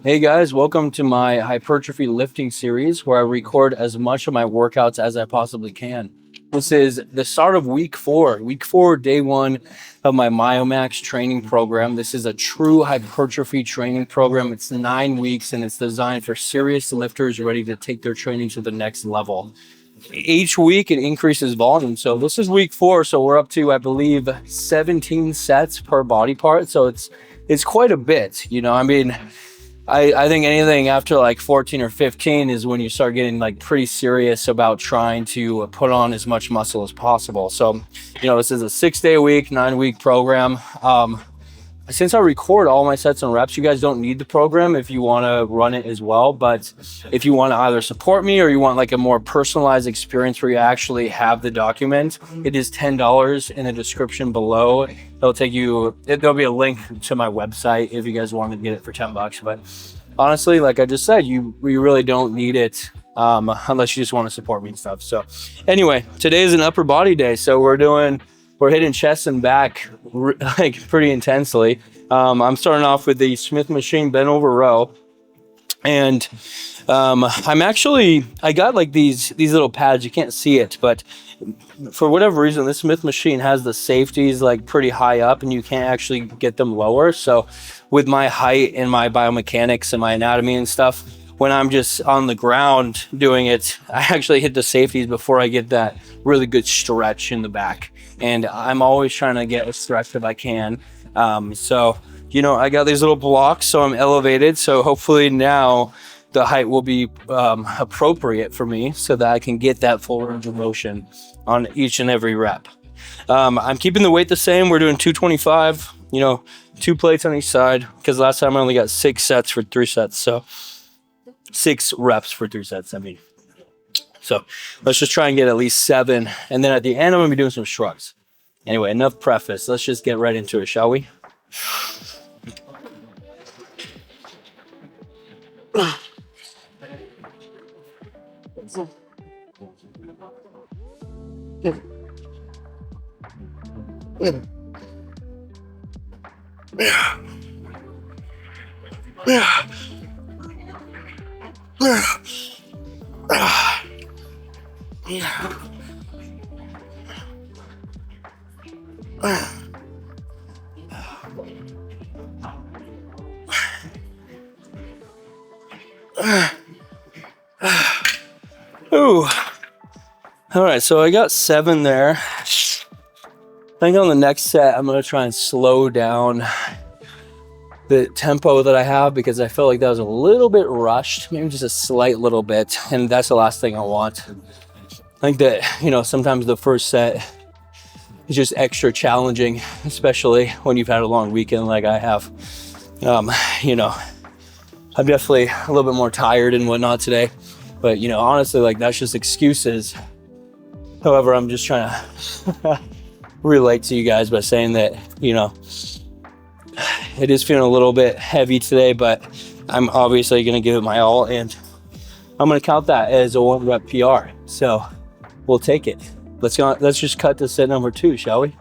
Hey guys, welcome to my hypertrophy lifting series where I record as much of my workouts as I possibly can. This is the start of week four, day one of my Myomax training program. This is a true hypertrophy training program. It's 9 weeks and it's designed for serious lifters ready to take their training to the next level. Each week it increases volume. So this is week four. So we're up to, I believe, 17 sets per body part. So it's quite a bit, I think anything after like 14 or 15 is when you start getting like pretty serious about trying to put on as much muscle as possible. So, this is a 6-day a week, 9-week program. Since I record all my sets and reps, you guys don't need the program if you want to run it as well. But if you want to either support me or you want like a more personalized experience where you actually have the document, it is $10 in the description below. There'll be a link to my website if you guys want to get it for $10. But honestly, like I just said, we really don't need it unless you just want to support me and stuff. So anyway, today is an upper body day. So we're hitting chest and back like pretty intensely. I'm starting off with the Smith machine bent over row. And I got like these little pads. You can't see it, but for whatever reason, this Smith machine has the safeties like pretty high up and you can't actually get them lower. So with my height and my biomechanics and my anatomy and stuff, when I'm just on the ground doing it, I actually hit the safeties before I get that really good stretch in the back. And I'm always trying to get a stretch if I can. I got these little blocks, so I'm elevated. So hopefully now the height will be appropriate for me so that I can get that full range of motion on each and every rep. I'm keeping the weight the same. We're doing 225, 2 plates on each side, because last time I only got 6 sets for 3 sets. So 6 reps for 3 sets, So let's just try and get at least 7. And then at the end, I'm going to be doing some shrugs. Anyway, enough preface. Let's just get right into it, shall we? Ooh. All right, so I got 7 there. I think on the next set, I'm going to try and slow down the tempo that I have because I felt like that was a little bit rushed, maybe just a slight little bit. And that's the last thing I want. I think that, sometimes the first set is just extra challenging, especially when you've had a long weekend like I have. I'm definitely a little bit more tired and whatnot today. But, honestly, like that's just excuses. However, I'm just trying to relate to you guys by saying that, it is feeling a little bit heavy today, but I'm obviously going to give it my all. And I'm going to count that as a 1 rep PR. So we'll take it. Let's just cut to set number 2, shall we?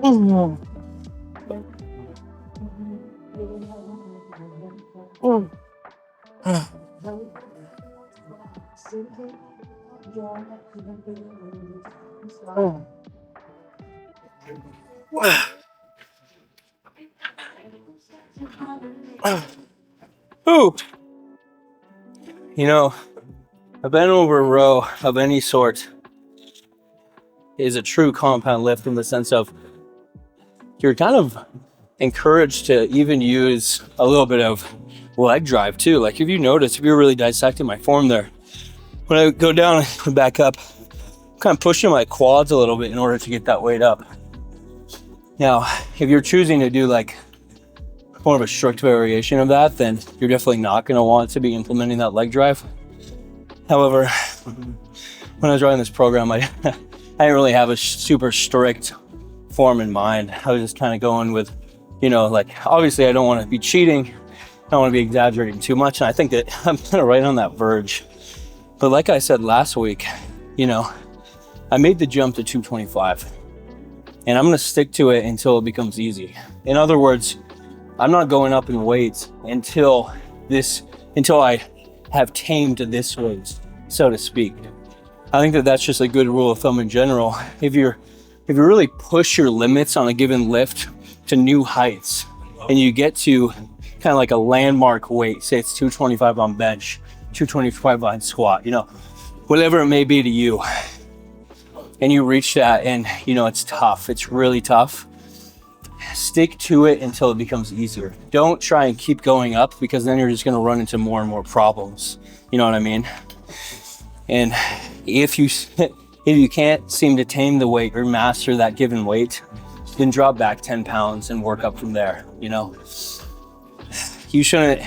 Ooh. A bent over row of any sort is a true compound lift in the sense of you're kind of encouraged to even use a little bit of leg drive too. Like if you're really dissecting my form there, when I go down and back up, I'm kind of pushing my quads a little bit in order to get that weight up. Now, if you're choosing to do like more of a strict variation of that, then you're definitely not going to want to be implementing that leg drive. However, when I was writing this program, I didn't really have a super strict form in mind. I was just kind of going with, like, obviously I don't want to be cheating don't want to be exaggerating too much. And I think that I'm kind of right on that verge. But like I said last week, you know, I made the jump to 225 and I'm going to stick to it until it becomes easy. In other words, I'm not going up in weights until I have tamed this weight, so to speak. I think that that's just a good rule of thumb in general. If you really push your limits on a given lift to new heights and you get to kind of like a landmark weight, say it's 225 on bench, 225 on squat, you know, whatever it may be to you, and you reach that and, you know, it's tough, it's really tough, stick to it until it becomes easier. Don't try and keep going up, because then you're just going to run into more and more problems. You know what I mean? And if you can't seem to tame the weight or master that given weight, then drop back 10 pounds and work up from there. You know, you shouldn't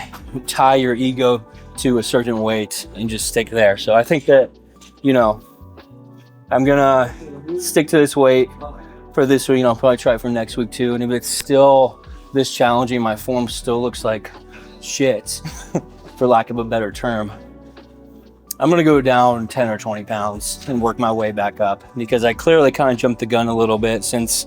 tie your ego to a certain weight and just stick there. So I think that, you know, I'm gonna stick to this weight for this week, and I'll probably try it for next week too. And if it's still this challenging, my form still looks like shit, for lack of a better term, I'm gonna go down 10 or 20 pounds and work my way back up, because I clearly kind of jumped the gun a little bit, since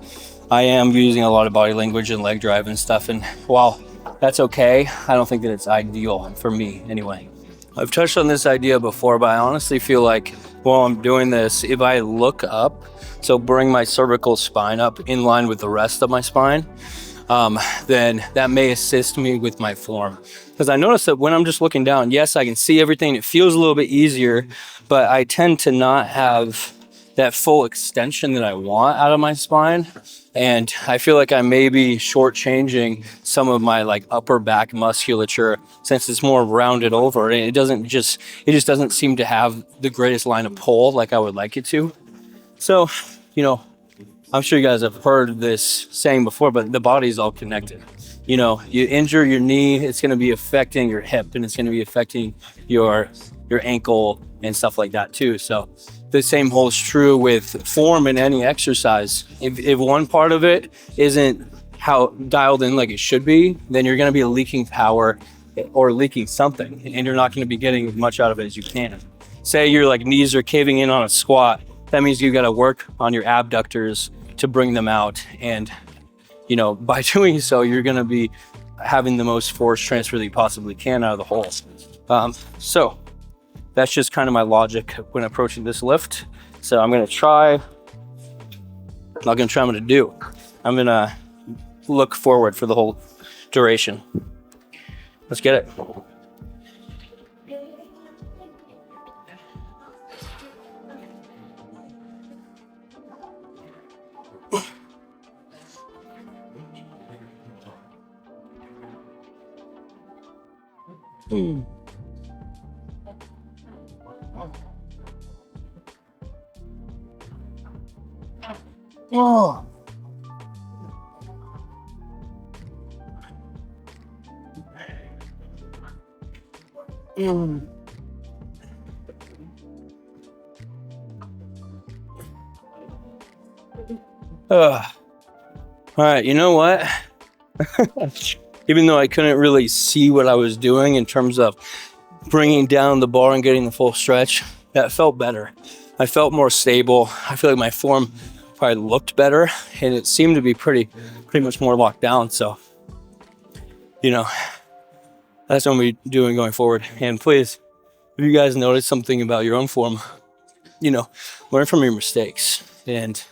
I am using a lot of body language and leg drive and stuff. And while that's okay, I don't think that it's ideal for me anyway. I've touched on this idea before, but I honestly feel like while I'm doing this, if I look up, so bring my cervical spine up in line with the rest of my spine, then that may assist me with my form. Because I notice that when I'm just looking down, yes, I can see everything. It feels a little bit easier, but I tend to not have that full extension that I want out of my spine. And I feel like I may be shortchanging some of my like upper back musculature, since it's more rounded over, and it just doesn't seem to have the greatest line of pull like I would like it to. So, you know, I'm sure you guys have heard this saying before, but the body's all connected. You know, you injure your knee, it's going to be affecting your hip, and it's going to be affecting your ankle and stuff like that too. So the same holds true with form in any exercise. If one part of it isn't how dialed in like it should be, then you're going to be leaking power or leaking something, and you're not going to be getting as much out of it as you can. Say your like knees are caving in on a squat, that means you got to work on your abductors to bring them out, and you know, by doing so, you're going to be having the most force transfer that you possibly can out of the hole. So that's just kind of my logic when approaching this lift. So I'm going to try, I'm going to do. I'm going to look forward for the whole duration. Let's get it. Oh. All right, you know what? Even though I couldn't really see what I was doing in terms of bringing down the bar and getting the full stretch, that felt better. I felt more stable. I feel like my form probably looked better, and it seemed to be pretty much more locked down. So, you know, that's what we're doing going forward. And please, if you guys notice something about your own form, you know, learn from your mistakes and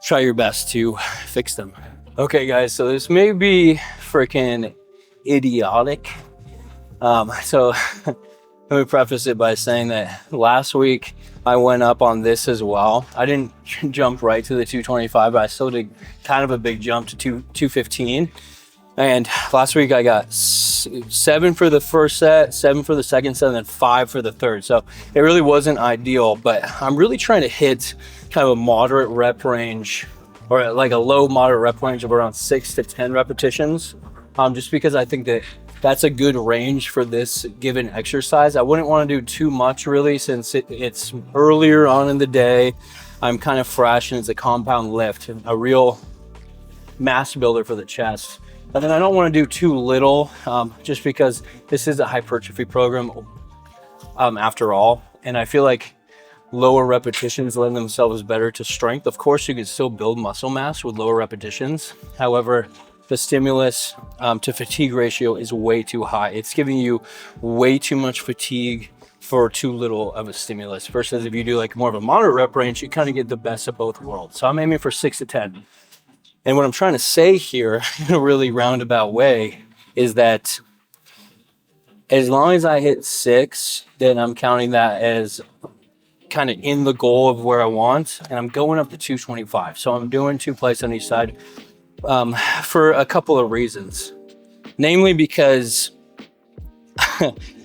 try your best to fix them. Okay, guys, so this may be freaking idiotic. So let me preface it by saying that last week I went up on this as well. I didn't jump right to the 225, but I still did kind of a big jump to 215. And last week I got 7 for the first set, 7 for the second set, and then 5 for the third. So it really wasn't ideal, but I'm really trying to hit kind of a moderate rep range, or like a low moderate rep range of around 6 to 10 repetitions, just because I think that that's a good range for this given exercise. I wouldn't want to do too much really, since it's earlier on in the day. I'm kind of fresh, and it's a compound lift, a real mass builder for the chest. And then I don't want to do too little, just because this is a hypertrophy program after all. And I feel like lower repetitions lend themselves better to strength. Of course, you can still build muscle mass with lower repetitions. However, the stimulus to fatigue ratio is way too high. It's giving you way too much fatigue for too little of a stimulus, versus if you do like more of a moderate rep range, you kind of get the best of both worlds. So I'm aiming for 6 to 10. And what I'm trying to say here in a really roundabout way is that as long as I hit 6, then I'm counting that as kind of in the goal of where I want, and I'm going up to 225. So I'm doing 2 plates on each side for a couple of reasons. Namely because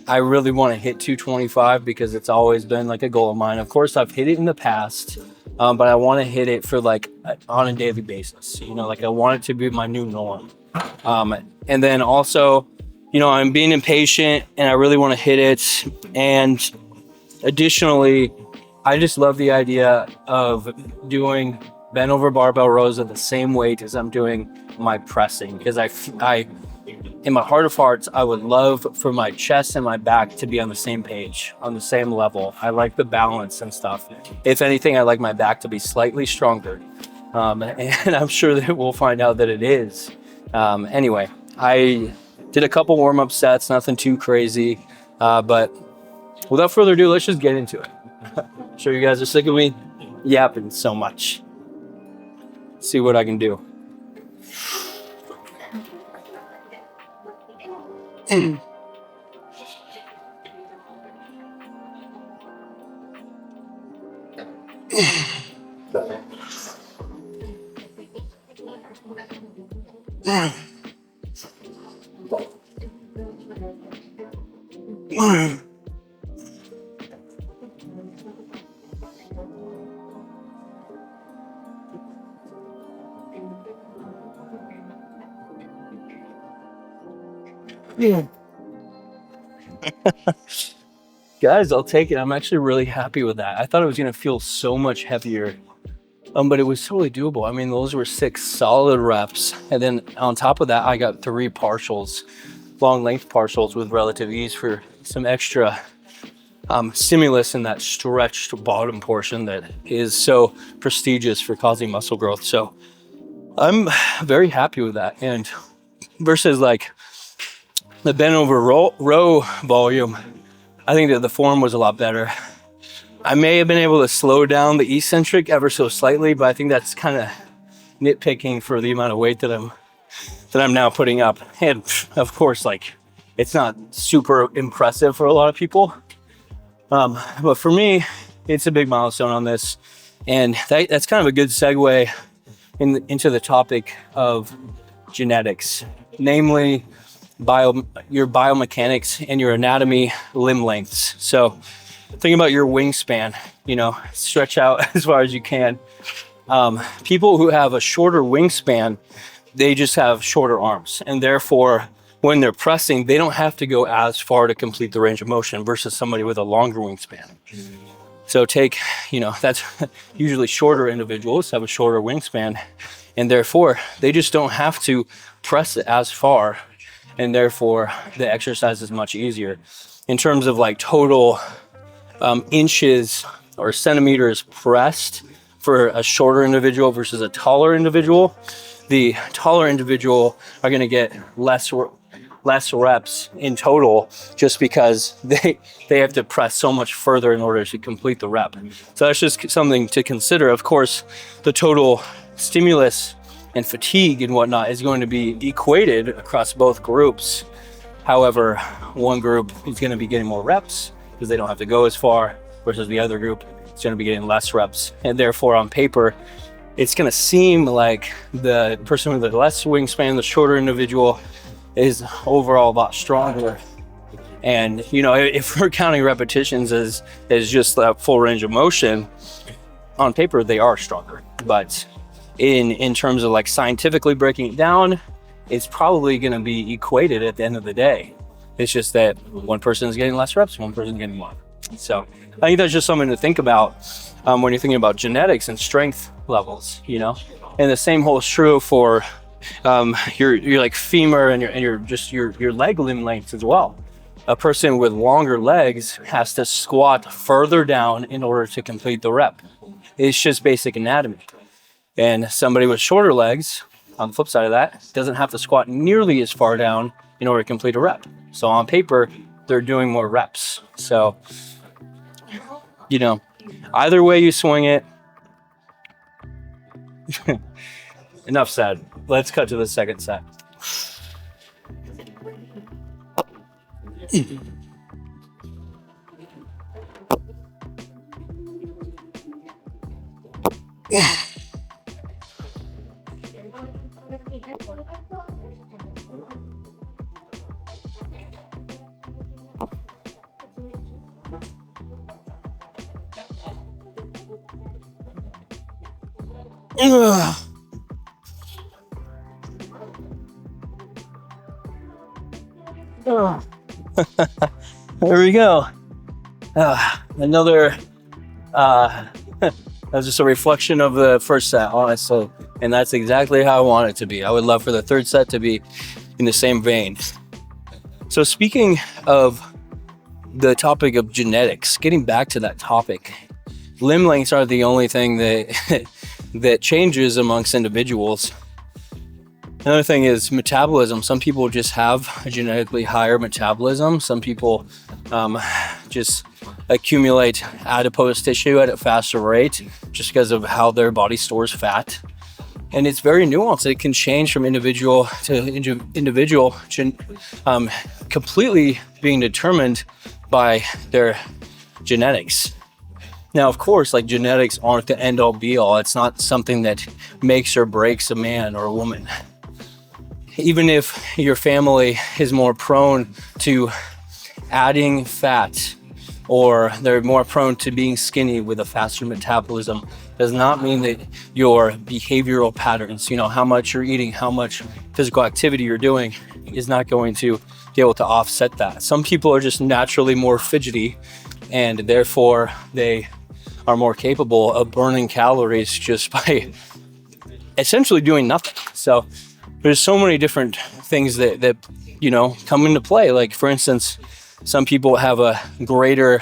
I really want to hit 225 because it's always been like a goal of mine. Of course, I've hit it in the past, but I want to hit it for like on a daily basis. You know, like I want it to be my new norm. And then also, you know, I'm being impatient and I really want to hit it. And additionally, I just love the idea of doing bent over barbell rows at the same weight as I'm doing my pressing, because I in my heart of hearts, I would love for my chest and my back to be on the same page, on the same level. I like the balance and stuff. If anything, I like my back to be slightly stronger. And I'm sure that we'll find out that it is. Anyway, I did a couple warm-up sets, nothing too crazy. But without further ado, let's just get into it. I'm sure you guys are sick of me yapping so much. See what I can do. Guys, I'll take it. I'm actually really happy with that. I thought it was going to feel so much heavier, but it was totally doable. I mean, those were 6 solid reps. And then on top of that, I got 3 partials, long length partials with relative ease for some extra stimulus in that stretched bottom portion that is so prestigious for causing muscle growth. So I'm very happy with that. And versus like the bent over row volume, I think that the form was a lot better. I may have been able to slow down the eccentric ever so slightly, but I think that's kind of nitpicking for the amount of weight that I'm now putting up. And of course, like, it's not super impressive for a lot of people. But for me, it's a big milestone on this. And that's kind of a good segue into the topic of genetics, namely your biomechanics and your anatomy limb lengths. So think about your wingspan, you know, stretch out as far as you can. People who have a shorter wingspan, they just have shorter arms, and therefore when they're pressing, they don't have to go as far to complete the range of motion versus somebody with a longer wingspan. So that's usually shorter individuals have a shorter wingspan, and therefore they just don't have to press it as far, and therefore the exercise is much easier. In terms of like total inches or centimeters pressed for a shorter individual versus a taller individual, the taller individual are going to get less reps in total, just because they have to press so much further in order to complete the rep. So that's just something to consider. Of course, the total stimulus and fatigue and whatnot is going to be equated across both groups. However, one group is going to be getting more reps because they don't have to go as far, versus the other group is going to be getting less reps. And therefore, on paper, it's going to seem like the person with the less wingspan, the shorter individual, is overall a lot stronger. And, you know, if we're counting repetitions as just that full range of motion, on paper, they are stronger. But in terms of like scientifically breaking it down, it's probably going to be equated at the end of the day. It's just that one person is getting less reps, one person is getting more. So I think that's just something to think about when you're thinking about genetics and strength levels, you know. And the same holds true for your like femur and your leg limb length as well. A person with longer legs has to squat further down in order to complete the rep. It's just basic anatomy. And somebody with shorter legs, on the flip side of that, doesn't have to squat nearly as far down in order to complete a rep. So on paper, they're doing more reps. So, you know, either way you swing it. Enough said. Let's cut to the second set. There we go. Another that's just a reflection of the first set, honestly, and that's exactly how I want it to be. I would love for the third set to be in the same vein. So speaking of the topic of genetics, getting back to that topic, limb lengths are the only thing that that changes amongst individuals. Another thing is metabolism. Some people just have a genetically higher metabolism. Some people just accumulate adipose tissue at a faster rate just because of how their body stores fat. And it's very nuanced. It can change from individual to individual, completely being determined by their genetics. Now, of course, like genetics aren't the end all be all. It's not something that makes or breaks a man or a woman. Even if your family is more prone to adding fat or they're more prone to being skinny with a faster metabolism, does not mean that your behavioral patterns, you know, how much you're eating, how much physical activity you're doing, is not going to be able to offset that. Some people are just naturally more fidgety, and therefore they are more capable of burning calories just by essentially doing nothing. So there's so many different things that you know come into play. Like, for instance, some people have a greater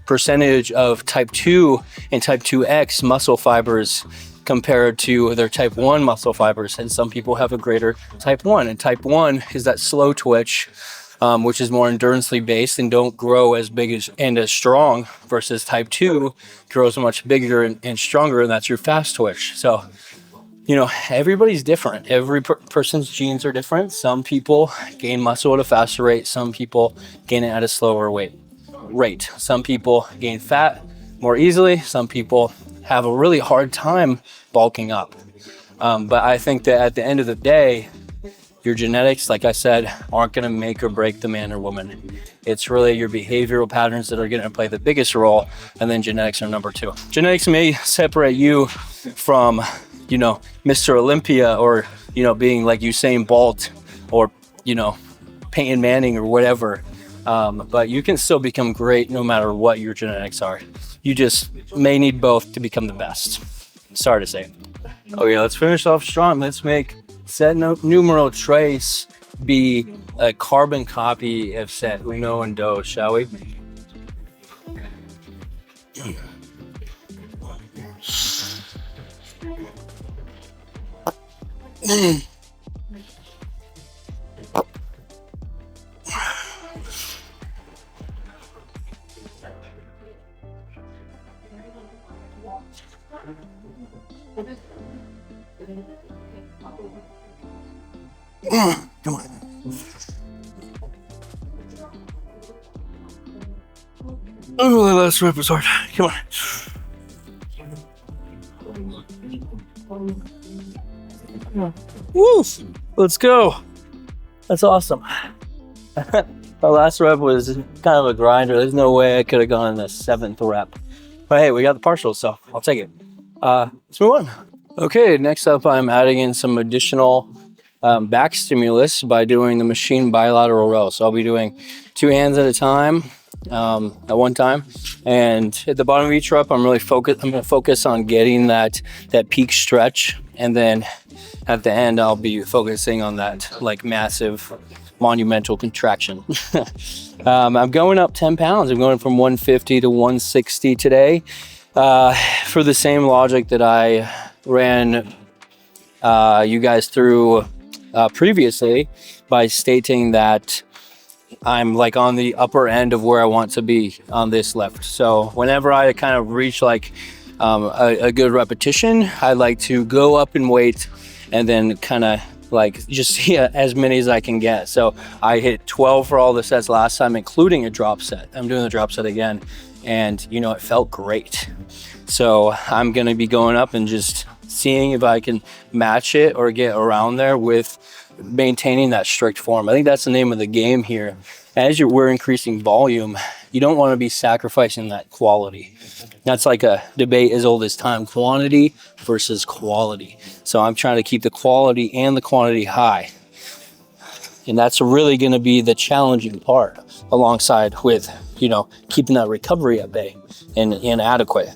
percentage of type 2 and type 2X muscle fibers compared to their type 1 muscle fibers, and some people have a greater type 1. And type 1 is that slow twitch, which is more endurance-ly based and don't grow as big as strong, versus type 2 grows much bigger and stronger, and that's your fast twitch. So, you know, everybody's different. Every person's genes are different. Some people gain muscle at a faster rate. Some people gain it at a slower rate. Some people gain fat more easily. Some people have a really hard time bulking up. But I think that at the end of the day, your genetics, like I said, aren't going to make or break the man or woman. It's really your behavioral patterns that are going to play the biggest role, and then genetics are number 2. Genetics may separate you from, you know, Mr. Olympia, or, you know, being like Usain Bolt, or, you know, Peyton Manning or whatever. But you can still become great no matter what your genetics are. You just may need both to become the best. Sorry to say. Okay, let's finish off strong. Let's make set numero tres be a carbon copy of set uno and dos, shall we? Come on. Oh, the last rep was hard. Come on. Woo! Let's go. That's awesome. The last rep was kind of a grinder. There's no way I could have gone in the 7th rep. But hey, we got the partial, so I'll take it. Let's move on. Okay, next up I'm adding in some additional back stimulus by doing the machine bilateral row. So I'll be doing 2 hands at a time, at one time. And at the bottom of each rep, I'm going to focus on getting that peak stretch. And then at the end, I'll be focusing on that like massive monumental contraction. I'm going up 10 pounds. I'm going from 150 to 160 today. For the same logic that I ran you guys through previously, by stating that I'm like on the upper end of where I want to be on this lift. So whenever I kind of reach like a good repetition, I like to go up in weight and then kind of like just see as many as I can get. So I hit 12 for all the sets last time, including a drop set. I'm doing the drop set again, and you know, it felt great. So I'm gonna be going up and just seeing if I can match it or get around there with maintaining that strict form. I think that's the name of the game here. As we're increasing volume, you don't want to be sacrificing that quality. That's like a debate as old as time, quantity versus quality. So I'm trying to keep the quality and the quantity high. And that's really going to be the challenging part, alongside with, you know, keeping that recovery at bay and adequate.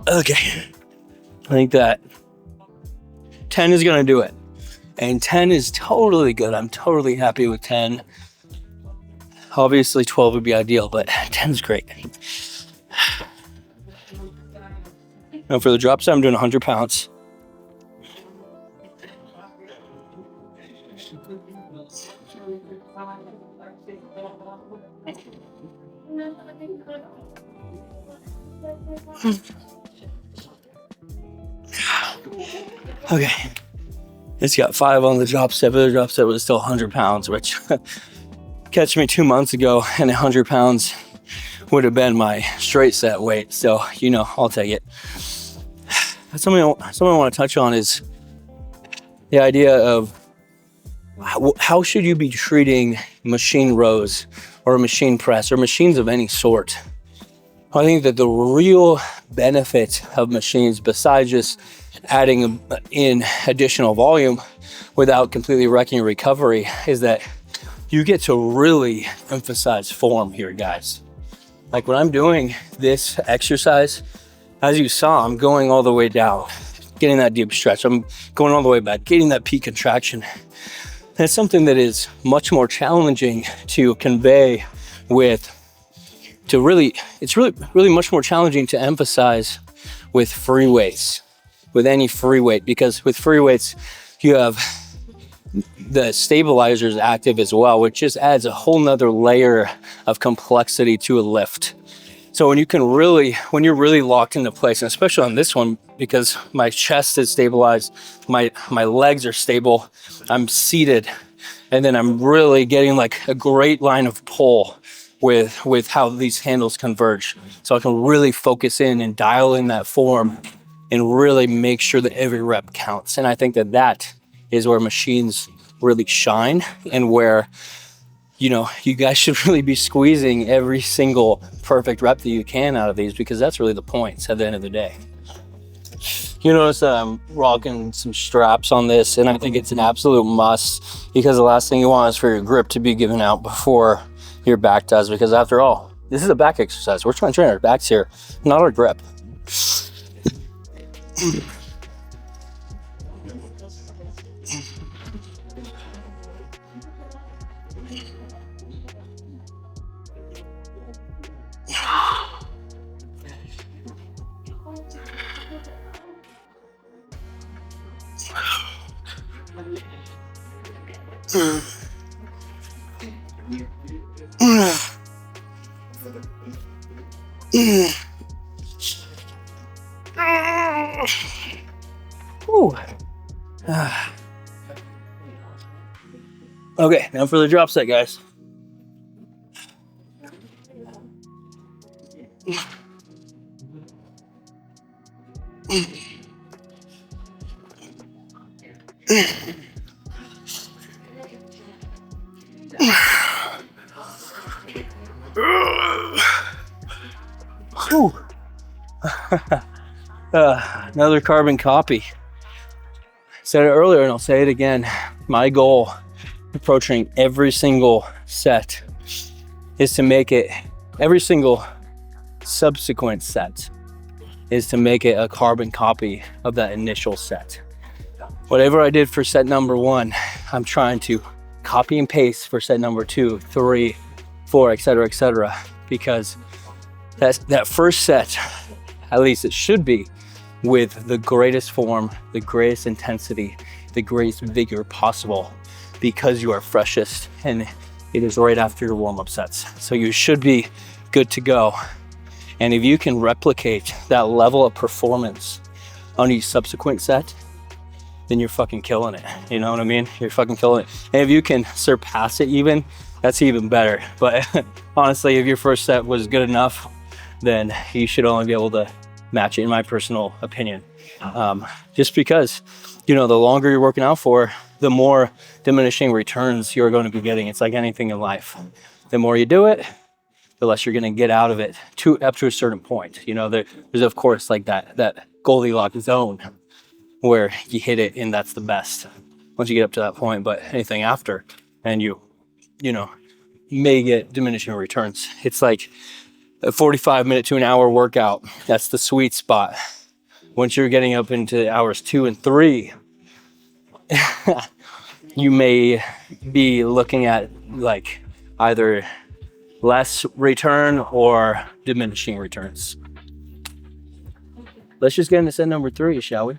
Okay, I think that 10 is going to do it. And 10 is totally good. I'm totally happy with 10. Obviously 12 would be ideal, but 10 is great. Now for the drop set, I'm doing 100 pounds. Okay, it's got 5 on the drop set, but the drop set was still 100 pounds, which catch me 2 months ago, and 100 pounds would have been my straight set weight. So, you know, I'll take it. Something I want to touch on is the idea of how should you be treating machine rows or machine press or machines of any sort. I think that the real benefit of machines, besides just adding in additional volume without completely wrecking your recovery, is that you get to really emphasize form here, guys. Like when I'm doing this exercise, as you saw, I'm going all the way down, getting that deep stretch. I'm going all the way back, getting that peak contraction. And it's something that is much more challenging to convey it's really much more challenging to emphasize with free weights, with any free weight, because with free weights, you have the stabilizers active as well, which just adds a whole nother layer of complexity to a lift. So when you're really locked into place, and especially on this one, because my chest is stabilized, my legs are stable, I'm seated, and then I'm really getting like a great line of pull with how these handles converge. So I can really focus in and dial in that form and really make sure that every rep counts. And I think that is where machines really shine, and where, you know, you guys should really be squeezing every single perfect rep that you can out of these, because that's really the points at the end of the day. You notice that I'm rocking some straps on this, and I think it's an absolute must, because the last thing you want is for your grip to be given out before your back does, because after all, this is a back exercise. We're trying to train our backs here, not our grip. Ooh. Okay, now for the drop set, guys. Another carbon copy. Said it earlier and I'll say it again. My goal approaching every single set is to make it, every single subsequent set is to make it a carbon copy of that initial set. Whatever I did for set number 1, I'm trying to copy and paste for set number 2, 3, 4, etc., because that first set, at least it should be, with the greatest form, the greatest intensity, the greatest vigor possible, because you are freshest and it is right after your warm-up sets. So you should be good to go. And if you can replicate that level of performance on each subsequent set, then you're fucking killing it. You know what I mean? You're fucking killing it. And if you can surpass it even, that's even better. But honestly, if your first set was good enough, then you should only be able to match it, in my personal opinion. Just because, you know, the longer you're working out for, the more diminishing returns you're going to be getting. It's like anything in life. The more you do it, the less you're going to get out of it up to a certain point. You know, there's of course like that Goldilocks zone where you hit it and that's the best once you get up to that point. But anything after, and you know, may get diminishing returns. It's like a 45-minute to an hour workout. That's the sweet spot. Once you're getting up into hours 2 and 3, you may be looking at like either less return or diminishing returns. Let's just get into set number 3, shall we?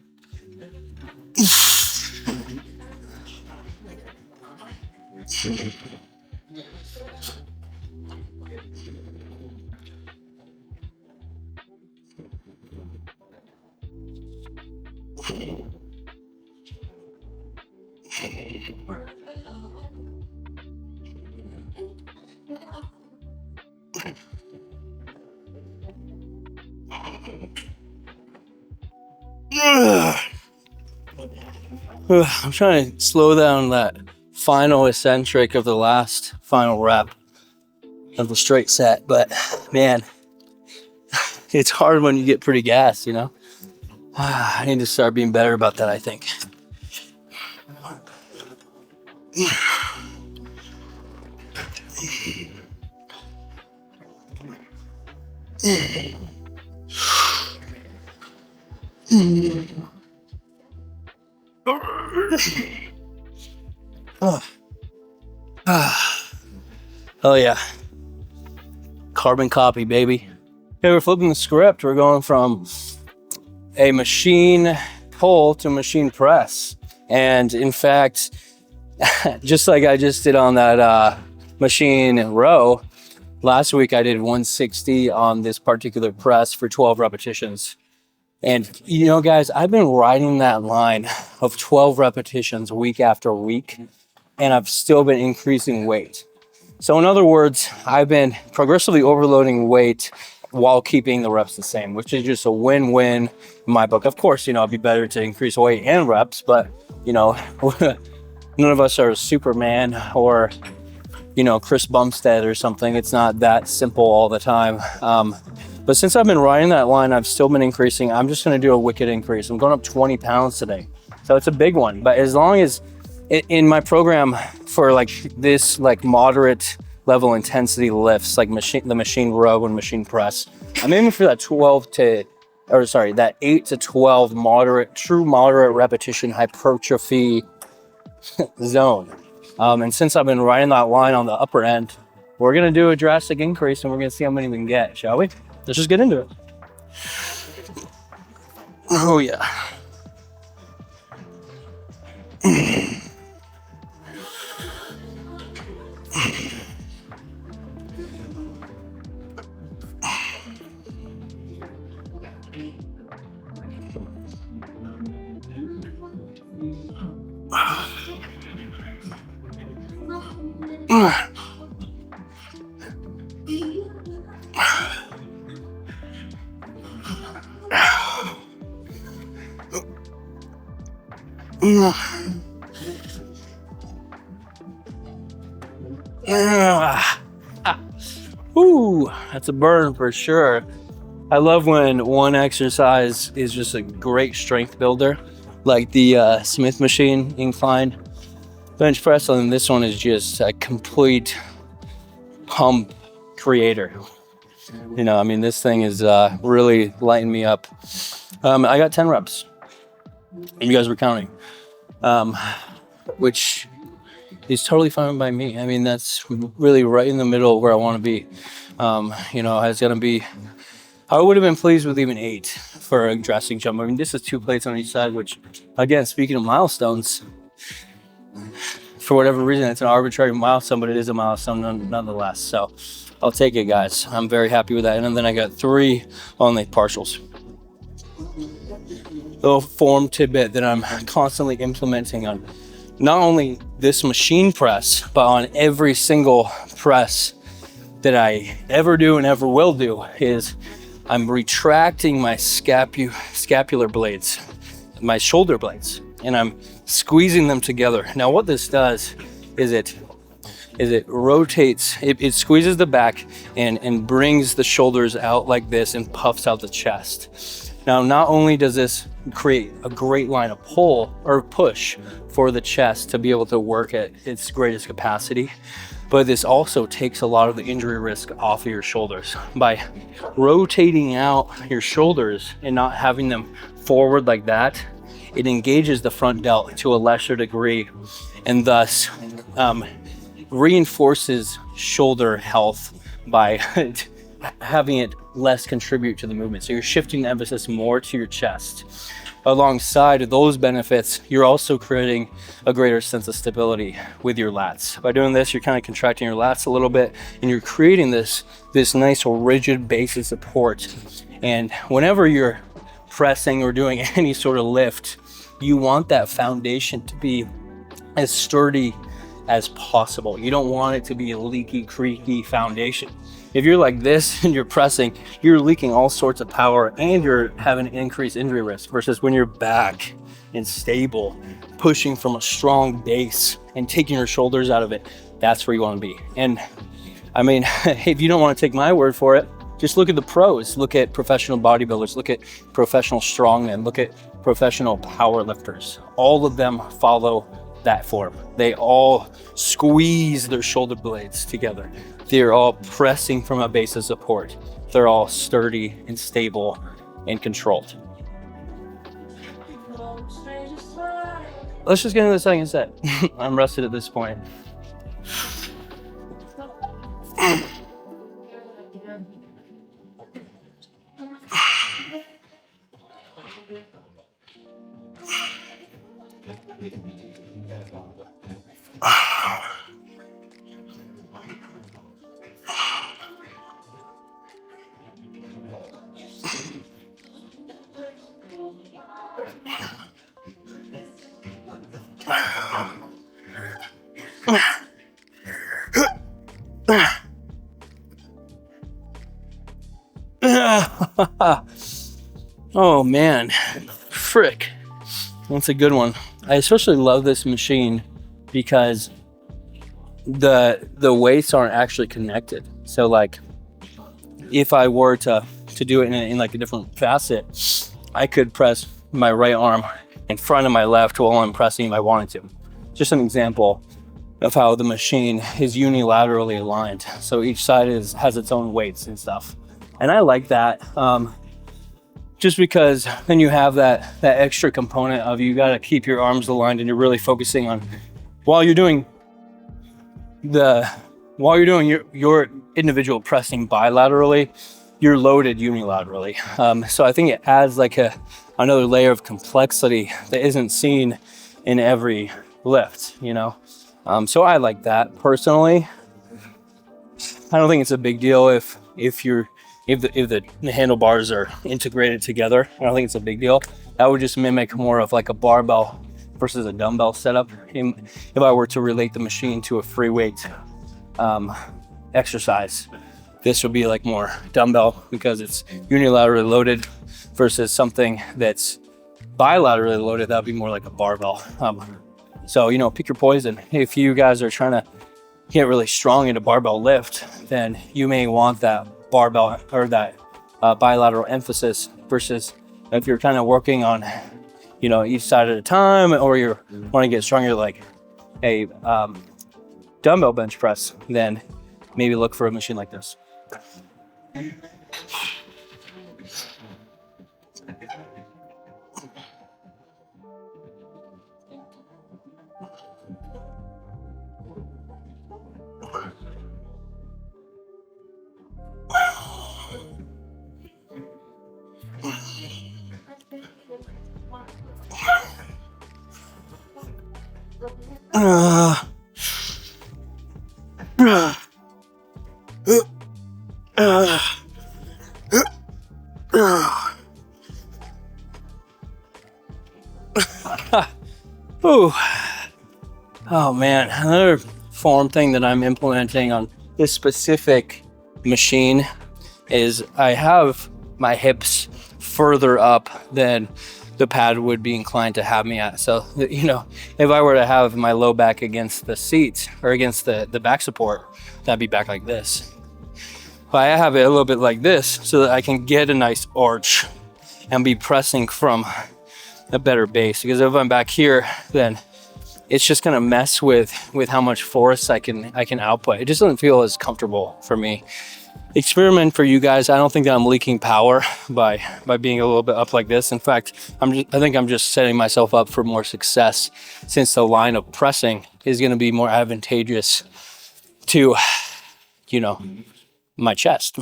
I'm trying to slow down that final eccentric of the last final rep of the straight set, but man, it's hard when you get pretty gassed, you know? I need to start being better about that, I think. Oh yeah, carbon copy, baby. Okay, we're flipping the script. We're going from a machine pull to machine press, and in fact, just like I just did on that machine row last week, I did 160 on this particular press for 12 repetitions. And you know, guys, I've been riding that line of 12 repetitions week after week, and I've still been increasing weight. So in other words, I've been progressively overloading weight while keeping the reps the same, which is just a win-win in my book. Of course, you know, it'd be better to increase weight and reps, but you know, none of us are Superman or, you know, Chris Bumstead or something. It's not that simple all the time. But since I've been riding that line, I've still been increasing. I'm just going to do a wicked increase. I'm going up 20 pounds today. So it's a big one. But as long as in my program for like this like moderate level intensity lifts, like the machine row and machine press, I'm aiming for that 8 to 12 true moderate repetition hypertrophy zone. And since I've been riding that line on the upper end, we're going to do a drastic increase and we're going to see how many we can get, shall we? Let's just get into it. Oh yeah. Ooh, that's a burn for sure. I love when one exercise is just a great strength builder, like the Smith machine incline bench press, and this one is just a complete pump creator. You know, I mean, this thing is really lighting me up. I got 10 reps. You guys were counting, which is totally fine by me. I mean, that's really right in the middle of where I want to be. You know, it's gonna be. I would have been pleased with even 8 for a dressing jump. I mean, this is 2 plates on each side, which, again, speaking of milestones, for whatever reason, it's an arbitrary milestone, but it is a milestone nonetheless. So I'll take it, guys. I'm very happy with that. And then I got 3 on the partials. Little form tidbit that I'm constantly implementing on not only this machine press, but on every single press that I ever do and ever will do is I'm retracting my scapular blades, my shoulder blades, and I'm squeezing them together. Now what this does is it rotates, it squeezes the back and brings the shoulders out like this and puffs out the chest. Now, not only does this create a great line of pull or push for the chest to be able to work at its greatest capacity, but this also takes a lot of the injury risk off of your shoulders. By rotating out your shoulders and not having them forward like that, it engages the front delt to a lesser degree and thus reinforces shoulder health by having it less contribute to the movement. So you're shifting the emphasis more to your chest. Alongside those benefits, you're also creating a greater sense of stability with your lats. By doing this, you're kind of contracting your lats a little bit and you're creating this nice rigid base of support. And whenever you're pressing or doing any sort of lift, you want that foundation to be as sturdy as possible. You don't want it to be a leaky, creaky foundation. If you're like this and you're pressing, you're leaking all sorts of power and you're having increased injury risk versus when you're back and stable, pushing from a strong base and taking your shoulders out of it, that's where you want to be. And I mean, if you don't want to take my word for it, just look at the pros. Look at professional bodybuilders, look at professional strongmen, look at professional power lifters. All of them follow that form. They all squeeze their shoulder blades together. They're all pressing from a base of support. They're all sturdy and stable and controlled. Let's just get into the second set. I'm rested at this point. Oh man, frick. That's a good one. I especially love this machine because the weights aren't actually connected. So like if I were to do it in like a different facet, I could press my right arm in front of my left while I'm pressing if I wanted to. Just an example of how the machine is unilaterally aligned. So each side has its own weights and stuff. And I like that just because then you have that extra component of you got to keep your arms aligned and you're really focusing on while you're doing your individual pressing bilaterally, you're loaded unilaterally. So I think it adds like another layer of complexity that isn't seen in every lift, you know? So I like that personally. I don't think it's a big deal if the handlebars are integrated together. I don't think it's a big deal. That would just mimic more of like a barbell versus a dumbbell setup if I were to relate the machine to a free weight exercise. This would be like more dumbbell because it's unilaterally loaded versus something that's bilaterally loaded. That'd be more like a barbell. So, you know, pick your poison. If you guys are trying to get really strong in a barbell lift, then you may want that barbell or that bilateral emphasis versus if you're kind of working on, you know, each side at a time, or you want to get stronger like a dumbbell bench press, then maybe look for a machine like this. Ooh. Oh man, another form thing that I'm implementing on this specific machine is I have my hips further up than the pad would be inclined to have me at. So, you know, if I were to have my low back against the seat or against the back support, that'd be back like this. But I have it a little bit like this so that I can get a nice arch and be pressing from a better base. Because if I'm back here, then it's just gonna mess with how much force I can output. It just doesn't feel as comfortable for me. Experiment for you guys. I don't think that I'm leaking power by being a little bit up like this. In fact, I think I'm just setting myself up for more success, since the line of pressing is going to be more advantageous to, you know, my chest.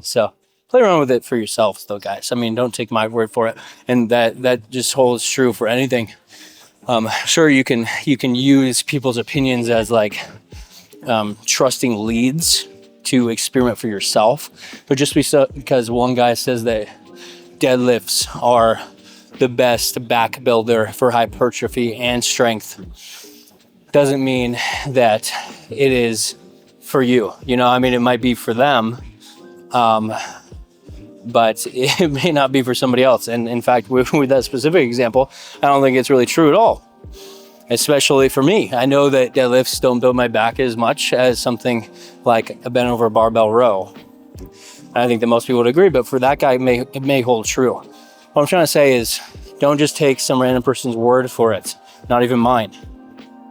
So play around with it for yourselves though, guys. I mean, don't take my word for it. And that just holds true for anything. Sure, you can use people's opinions as like trusting leads to experiment for yourself, but just because one guy says that deadlifts are the best back builder for hypertrophy and strength doesn't mean that it is for you. You know, I mean, it might be for them, but it may not be for somebody else. And in fact, with that specific example, I don't think it's really true at all. Especially for me, I know that deadlifts don't build my back as much as something like a bent over barbell row. I think that most people would agree, but for that guy, it may hold true. What I'm trying to say is, don't just take some random person's word for it, not even mine.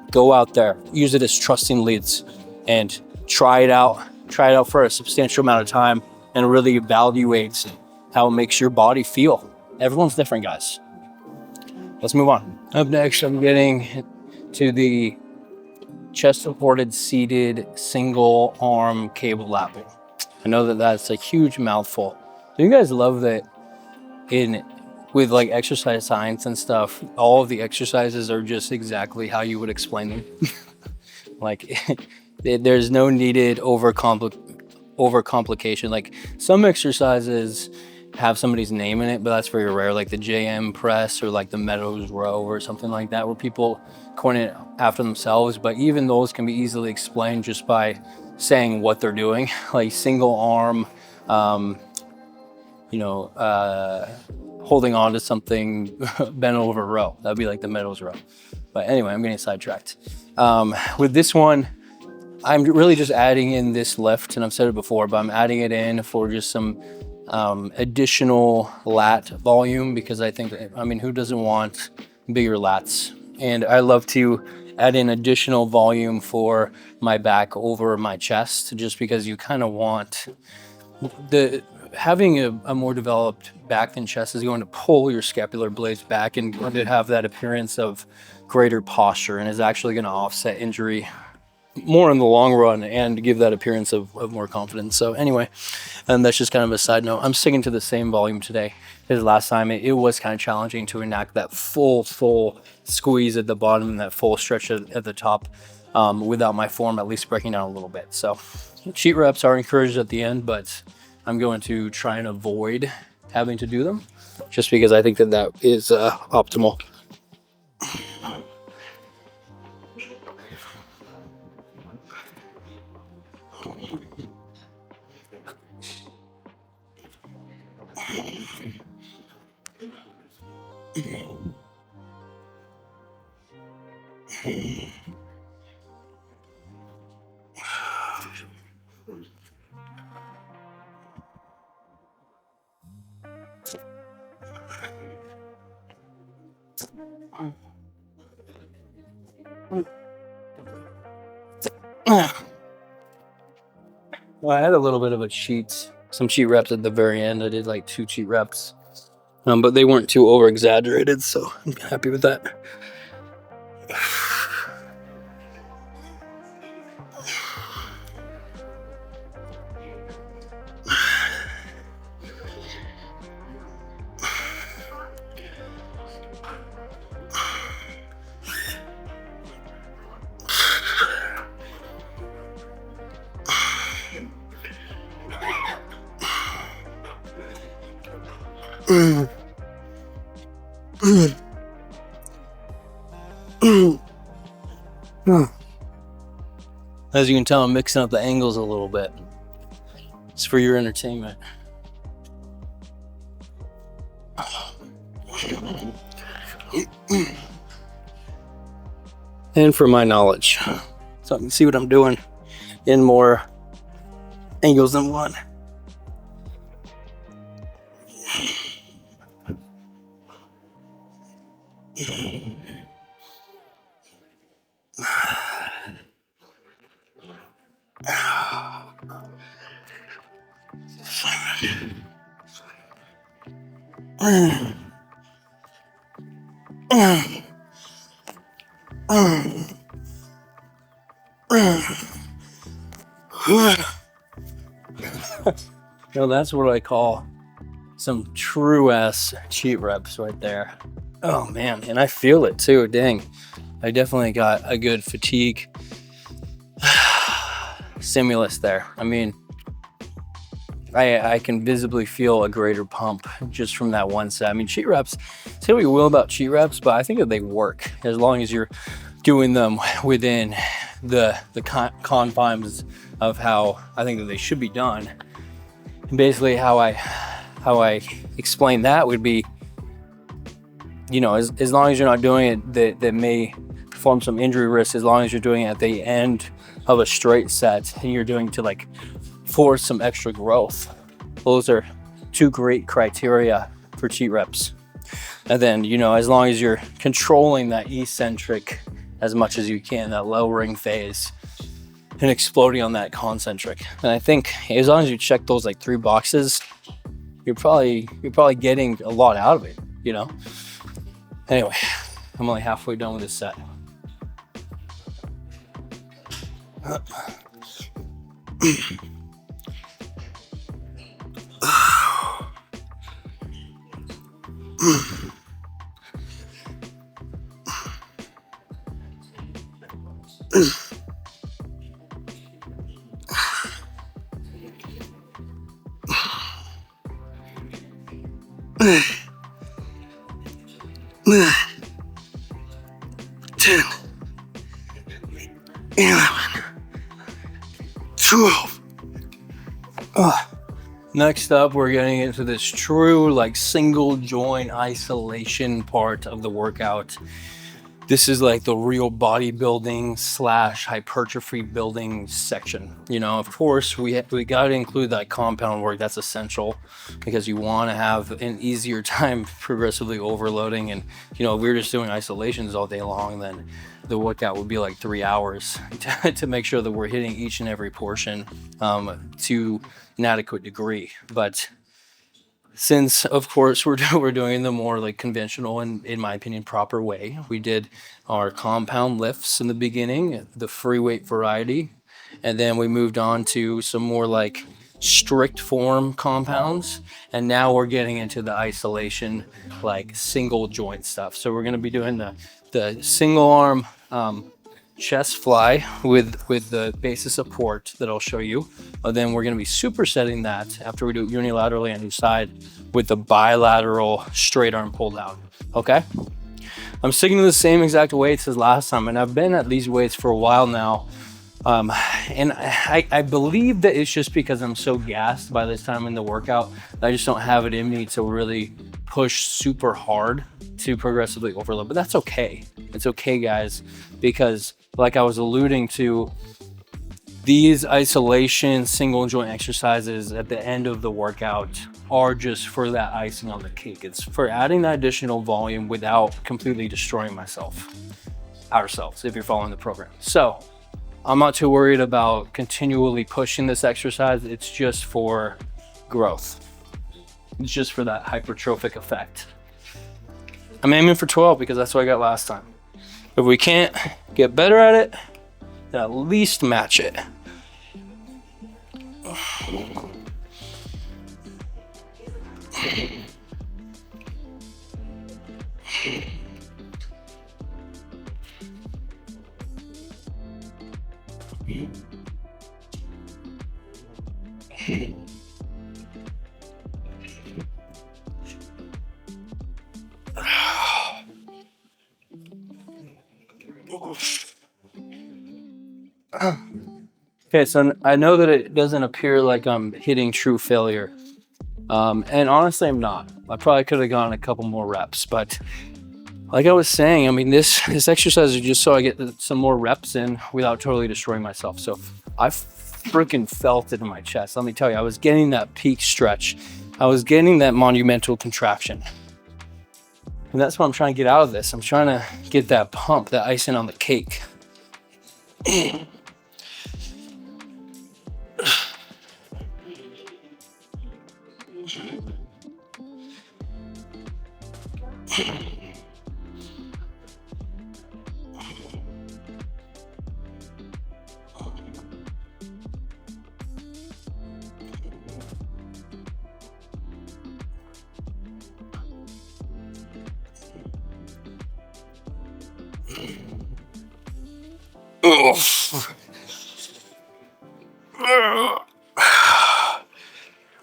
Go out there, use it as trusting leads, and try it out for a substantial amount of time, and really evaluate how it makes your body feel. Everyone's different, guys. Let's move on. Up next, I'm getting to the chest supported seated single arm cable lapping. I know that that's a huge mouthful. Do you guys love that with like exercise science and stuff, all of the exercises are just exactly how you would explain them? Like there's no needed overcomplication. Like some exercises have somebody's name in it, but that's very rare, like the JM press or like the Meadows row or something like that, where people coin it after themselves. But even those can be easily explained just by saying what they're doing. Like single arm, holding on to something bent over row. That'd be like the Meadows row. But anyway, I'm getting sidetracked. With this one, I'm really just adding in this lift, and I've said it before, but I'm adding it in for just some additional lat volume, because I think, I mean, who doesn't want bigger lats? And I love to add in additional volume for my back over my chest, just because you kind of want having a more developed back than chest is going to pull your scapular blades back and going to have that appearance of greater posture, and is actually going to offset injury more in the long run and give that appearance of more confidence. So anyway, and that's just kind of a side note. I'm sticking to the same volume today as last time. It was kind of challenging to enact that full squeeze at the bottom and that full stretch at the top without my form at least breaking down a little bit. So cheat reps are encouraged at the end, but I'm going to try and avoid having to do them just because I think that is optimal. Well, I had a little bit of some cheat reps at the very end. I did like 2 cheat reps, but they weren't too over exaggerated, so I'm happy with that. As you can tell, I'm mixing up the angles a little bit. It's for your entertainment. And for my knowledge. So I can see what I'm doing in more angles than one. Now that's what I call some true ass cheat reps right there. Oh man, and I feel it too. Dang, I definitely got a good fatigue stimulus there. I mean, I can visibly feel a greater pump just from that one set. I mean, cheat reps, say what you will about cheat reps, but I think that they work as long as you're doing them within the confines of how I think that they should be done. And basically how I explain that would be, you know, as long as you're not doing it that may form some injury risk, as long as you're doing it at the end of a straight set and you're doing to like force some extra growth. Those are 2 great criteria for cheat reps. And then, you know, as long as you're controlling that eccentric as much as you can, that lowering phase, and exploding on that concentric. And I think as long as you check those like 3 boxes, you're probably getting a lot out of it, you know? Anyway, I'm only halfway done with this set. Next up, we're getting into this true like single joint isolation part of the workout. This is like the real bodybuilding / hypertrophy building section. You know, of course, we got to include that compound work. That's essential because you want to have an easier time progressively overloading. And, you know, if we were just doing isolations all day long, then the workout would be like 3 hours to make sure that we're hitting each and every portion to an adequate degree. But since, of course, we're doing the more like conventional and, in my opinion, proper way, we did our compound lifts in the beginning, the free weight variety, and then we moved on to some more like strict form compounds, and now we're getting into the isolation, like single joint stuff. So we're going to be doing the single arm chest fly with the base of support that I'll show you. Then we're going to be supersetting that after we do it unilaterally on each side with the bilateral straight arm pull down. Okay, I'm sticking to the same exact weights as last time, and I've been at these weights for a while now, and I believe that it's just because I'm so gassed by this time in the workout that I just don't have it in me to really push super hard to progressively overload, but that's okay. It's okay, guys, because like I was alluding to, these isolation single joint exercises at the end of the workout are just for that icing on the cake. It's for adding that additional volume without completely destroying myself, ourselves, if you're following the program. So I'm not too worried about continually pushing this exercise. It's just for growth. It's just for that hypertrophic effect. I'm aiming for 12 because that's what I got last time. If we can't get better at it, then at least match it. Okay, so I know that it doesn't appear like I'm hitting true failure. And honestly, I'm not. I probably could have gone a couple more reps, but like I was saying, I mean, this exercise is just so I get some more reps in without totally destroying myself. So I freaking felt it in my chest. Let me tell you, I was getting that peak stretch. I was getting that monumental contraction. And that's what I'm trying to get out of this. I'm trying to get that pump, that icing on the cake.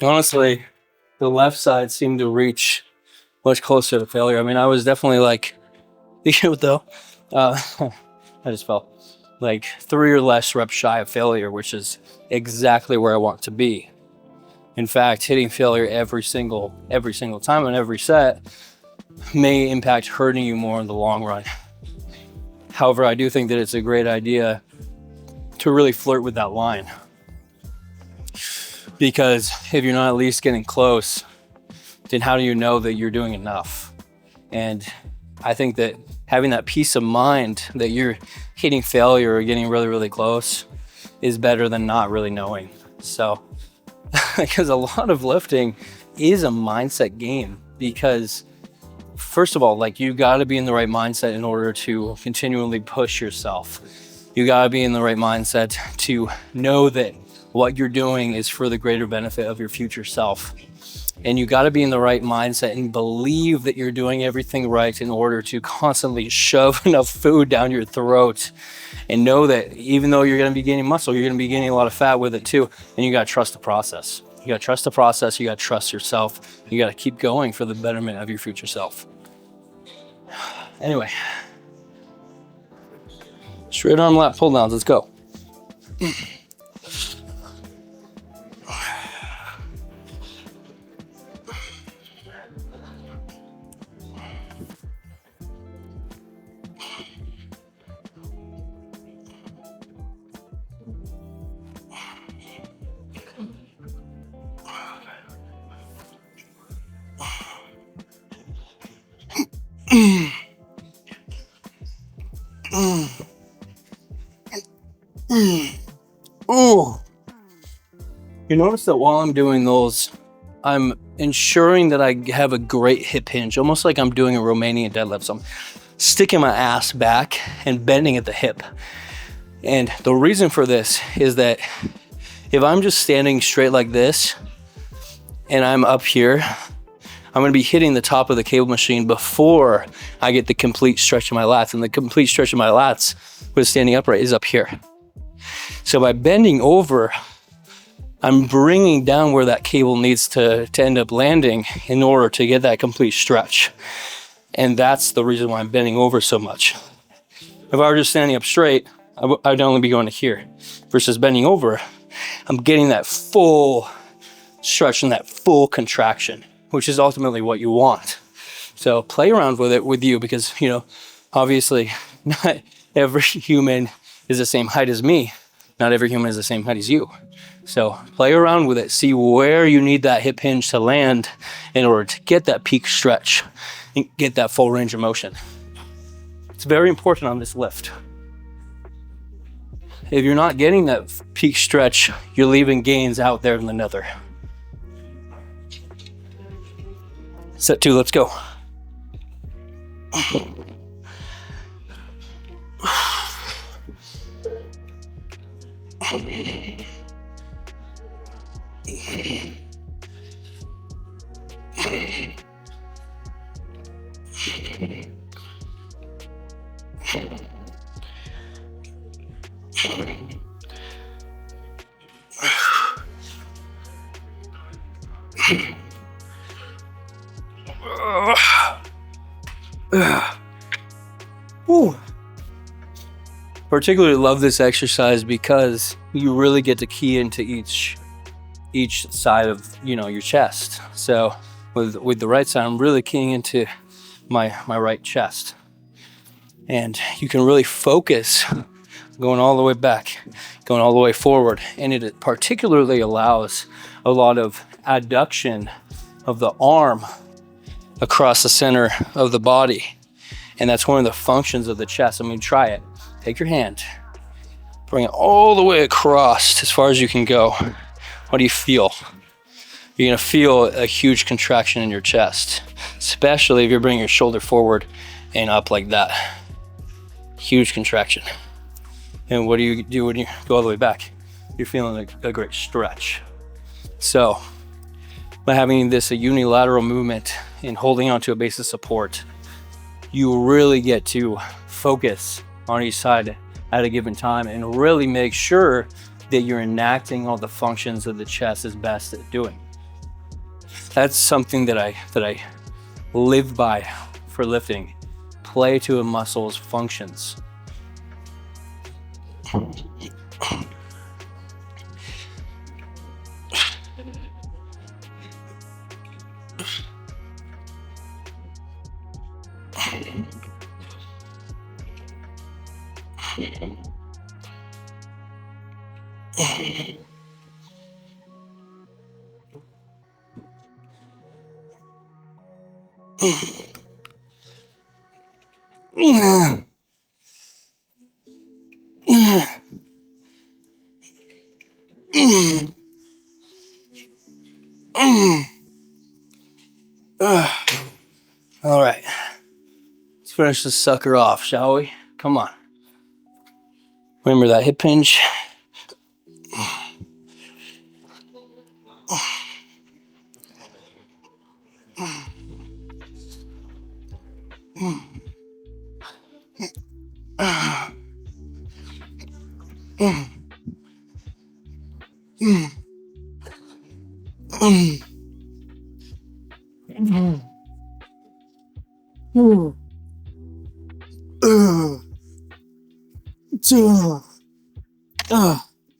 Honestly, the left side seemed to reach much closer to failure. I mean, I was definitely like, though, I just felt like 3 or less reps shy of failure, which is exactly where I want to be. In fact, hitting failure every single time on every set may impact hurting you more in the long run. However, I do think that it's a great idea to really flirt with that line, because if you're not at least getting close, then how do you know that you're doing enough? And I think that having that peace of mind that you're hitting failure or getting really, really close is better than not really knowing. So, because a lot of lifting is a mindset game, because first of all, like, you got to be in the right mindset in order to continually push yourself. You got to be in the right mindset to know that what you're doing is for the greater benefit of your future self. And you got to be in the right mindset and believe that you're doing everything right in order to constantly shove enough food down your throat, and know that even though you're going to be gaining muscle, you're going to be gaining a lot of fat with it too. And you got to trust the process. You got to trust the process. You got to trust yourself. You got to keep going for the betterment of your future self. Anyway, straight arm lat pull downs. Let's go. Ooh. You notice that while I'm doing those, I'm ensuring that I have a great hip hinge, almost like I'm doing a Romanian deadlift. So I'm sticking my ass back and bending at the hip. And the reason for this is that if I'm just standing straight like this and I'm up here, I'm going to be hitting the top of the cable machine before I get the complete stretch of my lats. And the complete stretch of my lats with standing upright is up here. So by bending over, I'm bringing down where that cable needs to end up landing in order to get that complete stretch. And that's the reason why I'm bending over so much. If I were just standing up straight, I'd only be going to here. Versus bending over, I'm getting that full stretch and that full contraction, which is ultimately what you want. So play around with it with you, because, you know, obviously not every human is the same height as me. Not every human is the same height as you. So play around with it. See where you need that hip hinge to land in order to get that peak stretch and get that full range of motion. It's very important on this lift. If you're not getting that peak stretch, you're leaving gains out there in the nether. Set 2, let's go. Particularly love this exercise because you really get to key into each side of, you know, your chest. So with the right side, I'm really keying into my right chest, and you can really focus going all the way back, going all the way forward, and it particularly allows a lot of adduction of the arm across the center of the body. And that's one of the functions of the chest. I mean, try it. Take your hand, bring it all the way across as far as you can go. What do you feel? You're gonna feel a huge contraction in your chest, especially if you're bringing your shoulder forward and up like that. Huge contraction. And what do you do when you go all the way back? You're feeling a great stretch. So by having this a unilateral movement and holding onto a base of support, you really get to focus on each side at a given time and really make sure that you're enacting all the functions of the chest as best at doing. That's something that I live by for lifting. Play to a muscle's functions. All right, let's finish this sucker off, shall we? Come on. Remember that hip hinge.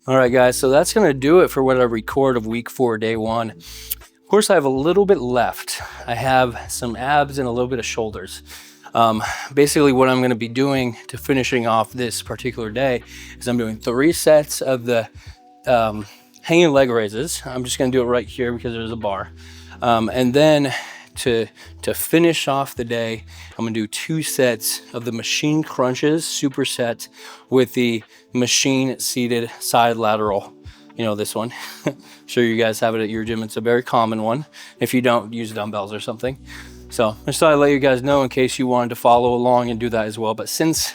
All right, guys, so that's gonna do it for what I record of week 4, day 1. Of course, I have a little bit left. I have some abs and a little bit of shoulders. Basically what I'm gonna be doing to finishing off this particular day is I'm doing 3 sets of the hanging leg raises. I'm just gonna do it right here because there's a bar. And then to finish off the day, I'm gonna do 2 sets of the machine crunches, superset, with the machine seated side lateral. You know, this one. I'm sure you guys have it at your gym. It's a very common one. If you don't, use dumbbells or something. So I just thought I'd let you guys know in case you wanted to follow along and do that as well. But since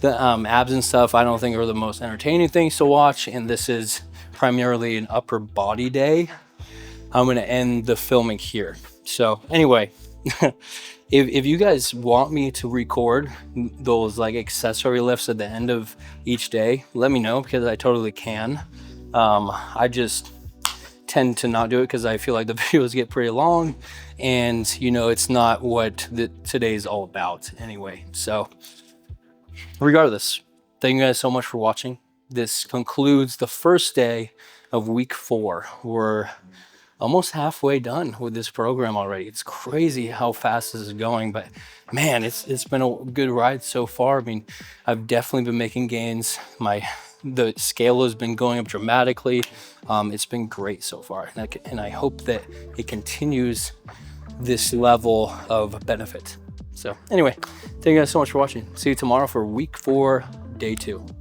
the abs and stuff, I don't think are the most entertaining things to watch, and this is primarily an upper body day, I'm gonna end the filming here. So anyway, if you guys want me to record those like accessory lifts at the end of each day, let me know, because I totally can. I just tend to not do it because I feel like the videos get pretty long, and you know, it's not what today's all about anyway. So regardless, thank you guys so much for watching. This concludes the first day of week 4. We're almost halfway done with this program already. It's crazy how fast this is going, but man, it's been a good ride so far. I mean, I've definitely been making gains. The scale has been going up dramatically. It's been great so far, and I hope that it continues this level of benefit. So anyway, thank you guys so much for watching. See you tomorrow for week 4, day 2.